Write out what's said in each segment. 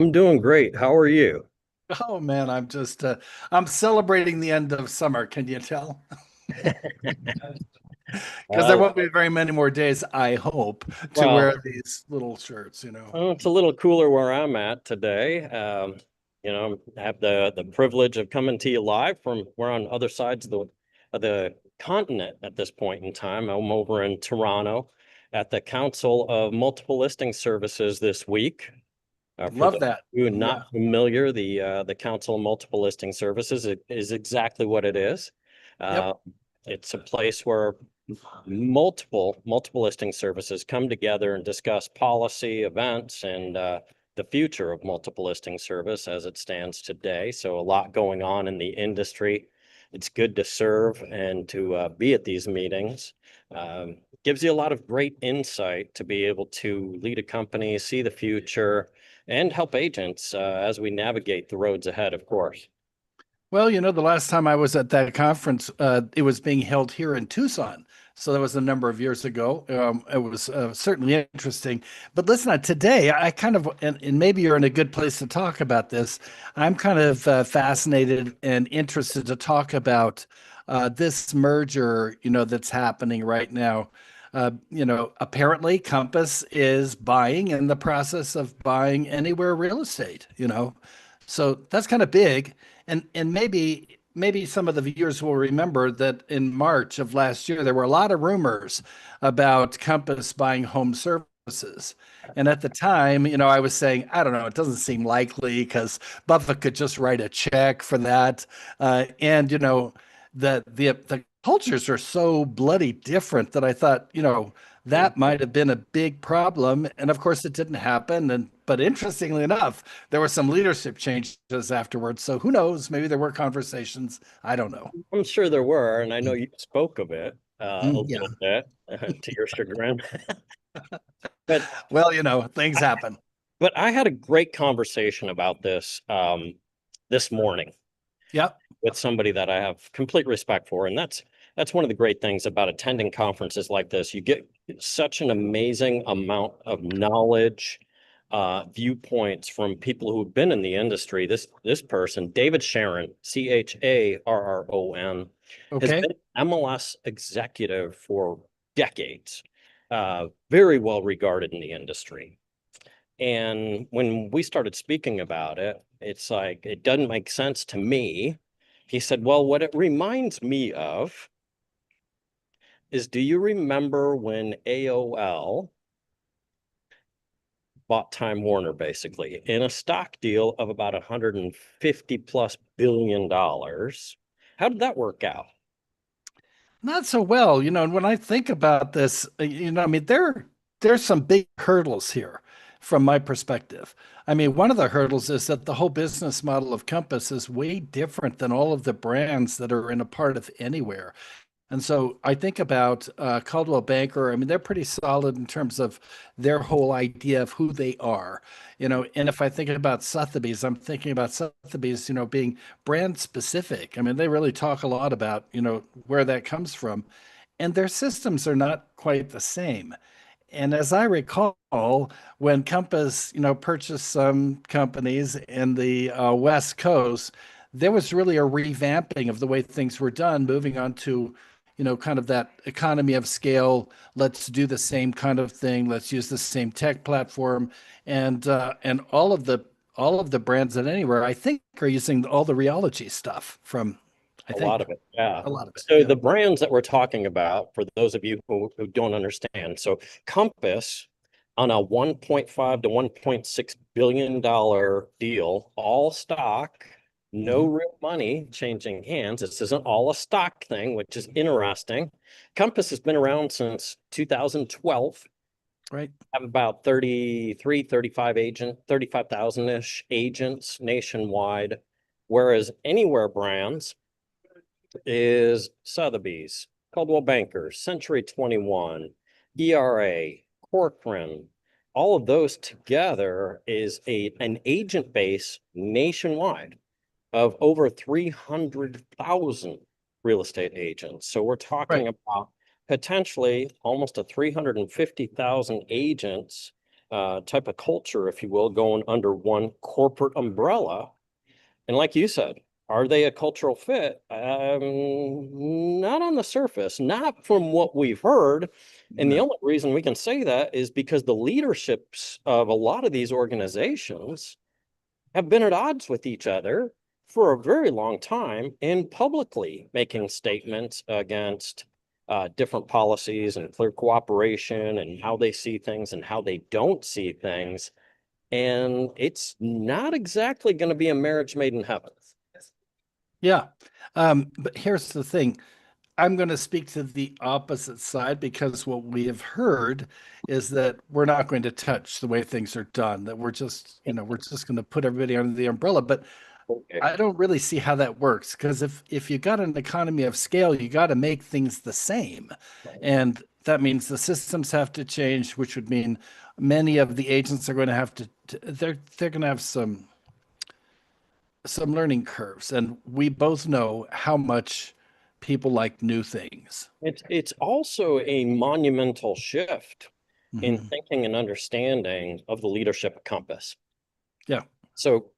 I'm doing great. How are you? Oh man, I'm celebrating the end of summer. Can you tell? Because there Uh, won't be very many more days, I hope, to well, wear these little shirts. it's a little cooler where I'm at today. I have the privilege of coming to you live from we're on other sides of the continent at this point in time. I'm over in Toronto at the Council of Multiple Listing Services this week. For Love those that. who are Yeah. not familiar, the Council of Multiple Listing Services is exactly what it is. Yep. Uh, it's a place where multiple listing services come together and discuss policy, events, and the future of multiple listing service as it stands today. So a lot going on in the industry. It's good to serve and to be at these meetings. Gives you a lot of great insight to be able to lead a company, see the future, and help agents as we navigate the roads ahead, of course. Well, the last time I was at that conference, it was being held here in Tucson. So that was a number of years ago. It was certainly interesting. But listen, today I kind of, and maybe you're in a good place to talk about this. I'm kind of fascinated and interested to talk about this merger, that's happening right now. Apparently Compass is buying in the process of buying Anywhere Real Estate. So that's kind of big. And maybe some of the viewers will remember that in March of last year there were a lot of rumors about Compass buying home services. And at the time, I was saying, I don't know, it doesn't seem likely because Buffett could just write a check for that. And the cultures are so bloody different that I thought, that might have been a big problem. And of course, it didn't happen. But interestingly enough, there were some leadership changes afterwards. So who knows? Maybe there were conversations. I don't know. I'm sure there were, and I know you spoke of it a Yeah. little bit to your chagrin. But Well, things happen. but I had a great conversation about this this morning Yep. with somebody that I have complete respect for, and that's one of the great things about attending conferences like this. You get such an amazing amount of knowledge, viewpoints from people who've been in the industry. This person, David Sharon, Charron, has Okay. been MLS executive for decades, very well regarded in the industry. And when we started speaking about it, it's like, it doesn't make sense to me. He said, well, what it reminds me of is, do you remember when AOL bought Time Warner basically in a stock deal of about 150 plus billion dollars? How did that work out? Not so well, and when I think about this, I mean, there's some big hurdles here from my perspective. I mean, one of the hurdles is that the whole business model of Compass is way different than all of the brands that are in a part of Anywhere. And so I think about Coldwell Banker. I mean, they're pretty solid in terms of their whole idea of who they are, And if I think about Sotheby's, I'm thinking about Sotheby's, being brand specific. I mean, they really talk a lot about, where that comes from. And their systems are not quite the same. And as I recall, when Compass, purchased some companies in the West Coast, there was really a revamping of the way things were done, moving on to, kind of that economy of scale. Let's do the same kind of thing. Let's use the same tech platform, and all of the brands at Anywhere, I think, are using all the Realogy stuff from, I A lot think, of it, yeah. a lot of it. So Yeah. the brands that we're talking about, for those of you who don't understand, so Compass on a 1.5 to 1.6 billion-dollar deal, all stock, no Mhm. real money changing hands. This isn't all a stock thing, which is interesting. Compass has been around since 2012, Right. have about 33, 35,000-ish agents nationwide, whereas Anywhere Brands is Sotheby's, Coldwell Banker, Century 21, ERA, Corcoran. All of those together is an agent base nationwide of over 300,000 real estate agents. So we're talking Right. about potentially almost a 350,000 agents type of culture, if you will, going under one corporate umbrella. And like you said, are they a cultural fit? Not on the surface, not from what we've heard. And the No. only reason we can say that is because the leaderships of a lot of these organizations have been at odds with each other for a very long time and publicly making statements against different policies and clear cooperation and how they see things and how they don't see things. And it's not exactly going to be a marriage made in heaven. Yeah. But here's the thing. I'm going to speak to the opposite side because what we have heard is that we're not going to touch the way things are done, that we're just, we're just going to put everybody under the umbrella. But Okay. I don't really see how that works because if you got an economy of scale, you got to make things the same. And that means the systems have to change, which would mean many of the agents are going to have to they're going to have some learning curves. And we both know how much people like new things. It's also a monumental shift in Mhm. thinking and understanding of the leadership of Compass. Yeah. So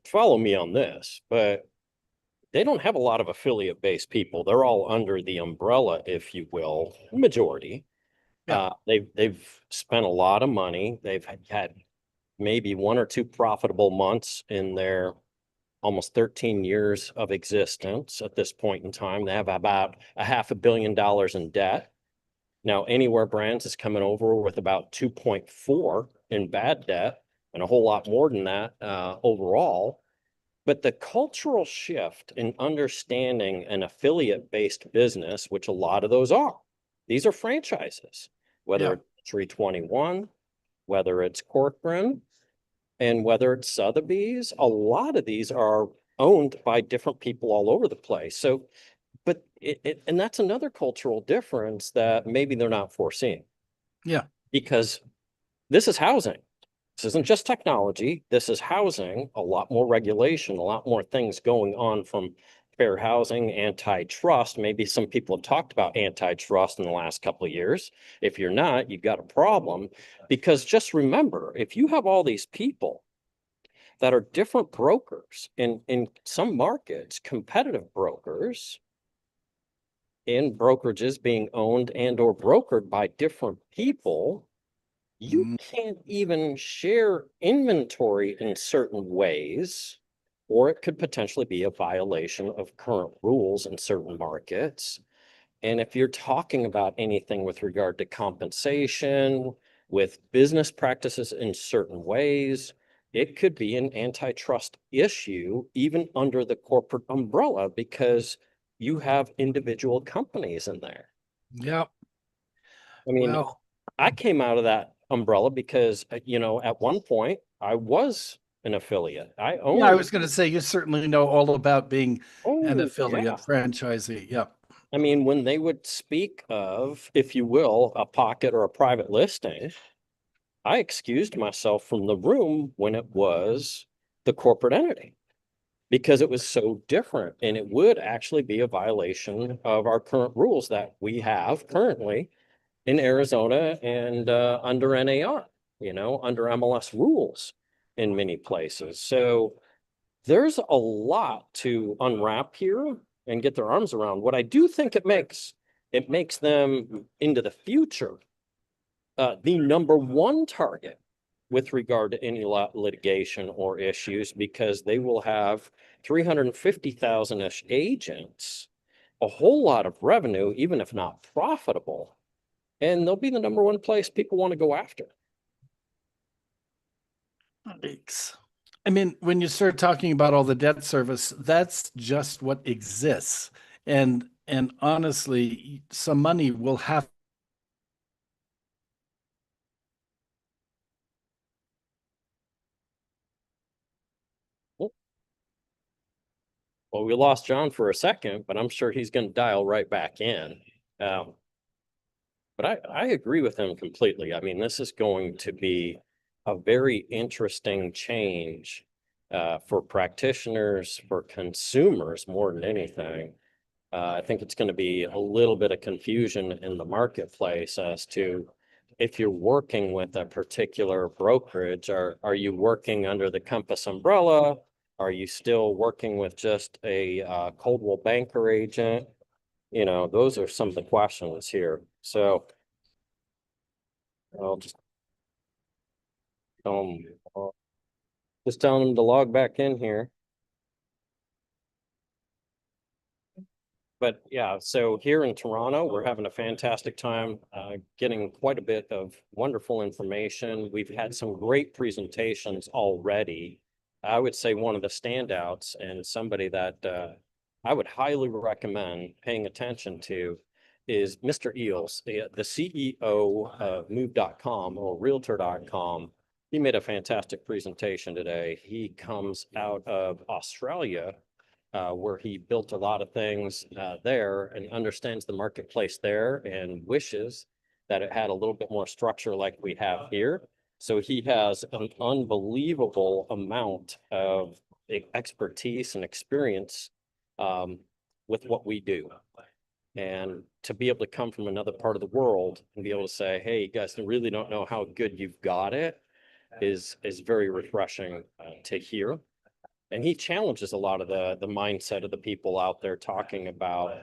follow me on this, but they don't have a lot of affiliate-based people. They're all under the umbrella, if you will, majority. Yeah. They've spent a lot of money. They've had maybe one or two profitable months in their almost 13 years of existence at this point in time. They have about a $500 million in debt. Now, Anywhere Brands is coming over with about 2.4 in bad debt and a whole lot more than that overall. But the cultural shift in understanding an affiliate-based business, which a lot of those are, these are franchises, whether Yeah. it's 321, whether it's Corcoran, and whether it's Sotheby's, a lot of these are owned by different people all over the place. So, but and that's another cultural difference that maybe they're not foreseeing Yeah. because this is housing. This isn't just technology. This is housing, a lot more regulation, a lot more things going on from fair housing, antitrust. Maybe some people have talked about antitrust in the last couple of years. If you're not, you've got a problem because just remember, if you have all these people that are different brokers in some markets, competitive brokers in brokerages being owned and or brokered by different people, you Mm. can't even share inventory in certain ways, or it could potentially be a violation of current rules in certain markets. And if you're talking about anything with regard to compensation, with business practices in certain ways, it could be an antitrust issue, even under the corporate umbrella, because you have individual companies in there. Yeah. I mean, Well, I came out of that umbrella because, at one point I was an affiliate. I yeah, I owned, was going to say you certainly know all about being an oh, affiliate yeah. franchisee. Yeah. I mean, when they would speak of, if you will, a pocket or a private listing, I excused myself from the room when it was the corporate entity because it was so different and it would actually be a violation of our current rules that we have currently in Arizona and under NAR, under MLS rules in many places. So there's a lot to unwrap here and get their arms around. What I do think it makes them into the future the number one target with regard to any litigation or issues because they will have 350,000-ish agents, a whole lot of revenue, even if not profitable, and they'll be the number one place people want to go after. Yikes. I mean, when you start talking about all the debt service, that's just what exists. And honestly, some money will have. Well, we lost John for a second, but I'm sure he's going to dial right back in. Um, but I agree with him completely. I mean, this is going to be a very interesting change for practitioners, for consumers more than anything. I think it's going to be a little bit of confusion in the marketplace as to if you're working with a particular brokerage, are you working under the Compass umbrella? Are you still working with just a Coldwell Banker agent? You know, those are some of the questions here. So I'll just just telling them to log back in here. But yeah, so here in Toronto, we're having a fantastic time, getting quite a bit of wonderful information. We've had some great presentations already. I would say one of the standouts and somebody that I would highly recommend paying attention to is Mr. Eels, the CEO of Move.com or Realtor.com. He made a fantastic presentation today. He comes out of Australia, where he built a lot of things there and understands the marketplace there and wishes that it had a little bit more structure like we have here. So he has an unbelievable amount of expertise and experience with what we do. And to be able to come from another part of the world and be able to say, hey, you guys really don't know how good you've got it is very refreshing to hear. And he challenges a lot of the mindset of the people out there talking about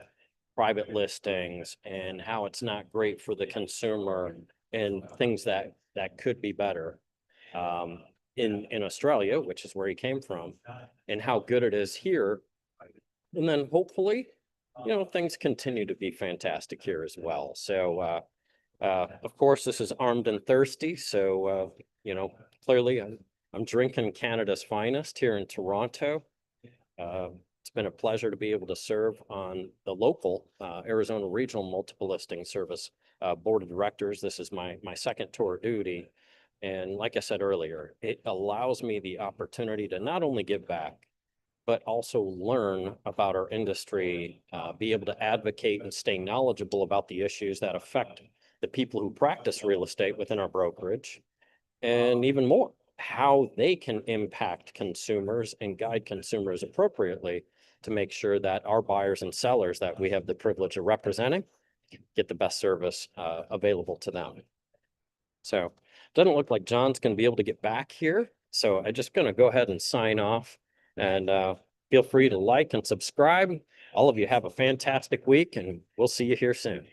private listings and how it's not great for the consumer and things that could be better in Australia, which is where he came from, and how good it is here. And then hopefully, you know, things continue to be fantastic here as well. So of course, this is Armed and Thirsty. So you know, clearly I'm drinking Canada's finest here in Toronto. It's been a pleasure to be able to serve on the local Arizona Regional Multiple Listing Service Board of Directors. This is my second tour of duty. And like I said earlier, it allows me the opportunity to not only give back, but also learn about our industry, be able to advocate and stay knowledgeable about the issues that affect the people who practice real estate within our brokerage, and even more, how they can impact consumers and guide consumers appropriately to make sure that our buyers and sellers that we have the privilege of representing get the best service available to them. So it doesn't look like John's going to be able to get back here. So I'm just going to go ahead and sign off, and feel free to like and subscribe. All of you have a fantastic week, and we'll see you here soon.